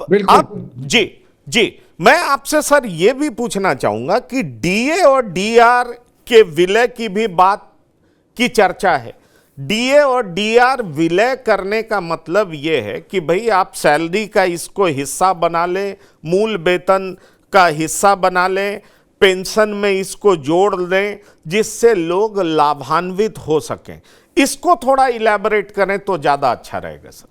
बिल्कुल। अब जी जी, मैं आपसे सर ये भी पूछना चाहूंगा कि डीए और डीआर के विलय की भी बात की चर्चा है। डीए और डीआर विलय करने का मतलब यह है कि भाई आप सैलरी का इसको हिस्सा बना लें, मूल वेतन का हिस्सा बना लें, पेंशन में इसको जोड़ दें, जिससे लोग लाभान्वित हो सकें। इसको थोड़ा इलैबोरेट करें तो ज्यादा अच्छा रहेगा सर।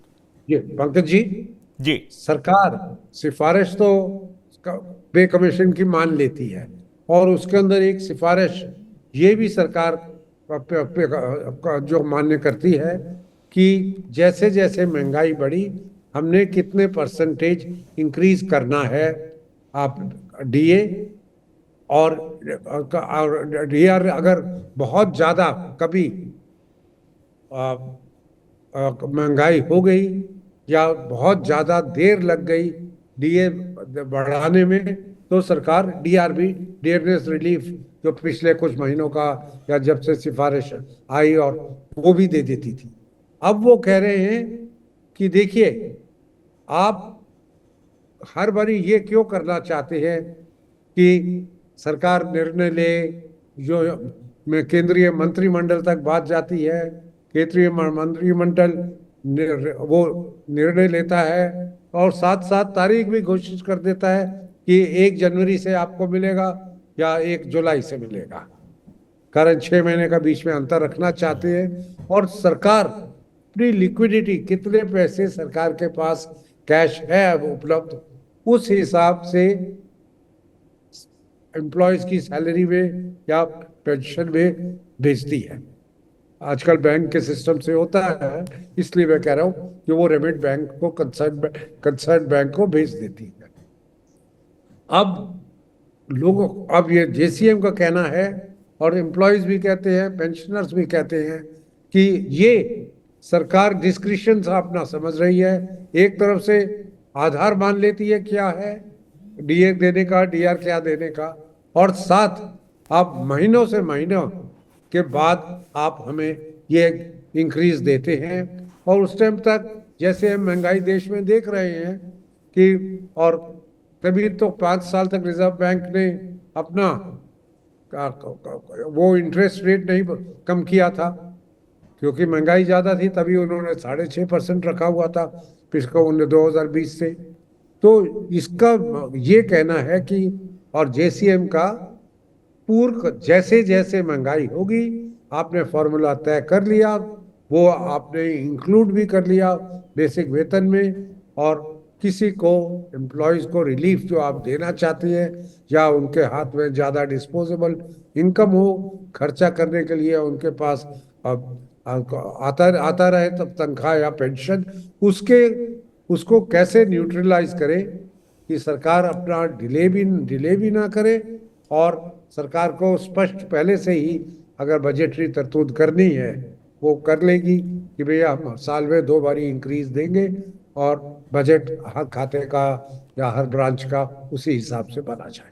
ये पंकज जी, जी सरकार सिफारिश तो पे कमीशन की मान लेती है, और उसके अंदर एक सिफारिश ये भी सरकार जो मान्य करती है कि जैसे जैसे महंगाई बढ़ी, हमने कितने परसेंटेज इंक्रीज करना है आप डीए और डीआर। अगर बहुत ज्यादा कभी महंगाई हो गई या बहुत ज्यादा देर लग गई डीए बढ़ाने में, तो सरकार डीआरबी, डियरनेस रिलीफ, जो पिछले कुछ महीनों का या जब से सिफारिश आई, और वो भी दे देती थी। अब वो कह रहे हैं कि देखिए, आप हर बारी ये क्यों करना चाहते हैं कि सरकार निर्णय ले, जो में केंद्रीय मंत्रिमंडल तक बात जाती है, केंद्रीय मंत्रिमंडल वो निर्णय लेता है और साथ साथ तारीख भी घोषित कर देता है कि 1 जनवरी से आपको मिलेगा या 1 जुलाई से मिलेगा। कारण 6 महीने का बीच में अंतर रखना चाहते हैं। और सरकार अपनी लिक्विडिटी, कितने पैसे सरकार के पास कैश है अब उपलब्ध, उस हिसाब से एम्प्लॉयज की सैलरी में या पेंशन में भेजती है। आजकल बैंक के सिस्टम से होता है, इसलिए मैं कह रहा हूं कि वो रेमिट बैंक को, कंसर्न बैंक को भेज देती है। अब ये जेसीएम का कहना है, और एम्प्लॉयज भी कहते हैं, पेंशनर्स भी कहते हैं कि ये सरकार डिस्क्रिशन अपना समझ रही है। एक तरफ से आधार मान लेती है क्या है डीए देने का, डीआर क्या देने का, और साथ आप महीनों से महीनों के बाद आप हमें ये इंक्रीज देते हैं। और उस टाइम तक जैसे हम महंगाई देश में देख रहे हैं कि, और तभी तो 5 साल तक रिजर्व बैंक ने अपना वो इंटरेस्ट रेट नहीं कम किया था, क्योंकि महंगाई ज्यादा थी, तभी उन्होंने 6.5% रखा हुआ था पिछले 2020 से। तो इसका ये कहना है कि, और जेसीएम का पूर्व जैसे जैसे महंगाई होगी, आपने फॉर्मूला तय कर लिया, वो आपने इंक्लूड भी कर लिया बेसिक वेतन में, और किसी को, एम्प्लॉयज को रिलीफ जो आप देना चाहती हैं, या उनके हाथ में ज्यादा डिस्पोजेबल इनकम हो खर्चा करने के लिए, उनके पास आता रहे तब तनख्वाह या पेंशन, उसको कैसे न्यूट्रलाइज करे कि सरकार अपना डिले भी ना करे, और सरकार को स्पष्ट पहले से ही अगर बजटरी तरतूद करनी है वो कर लेगी कि भैया हम साल में 2 बारी इंक्रीज देंगे, और बजट हर खाते का या हर ब्रांच का उसी हिसाब से बना जाए।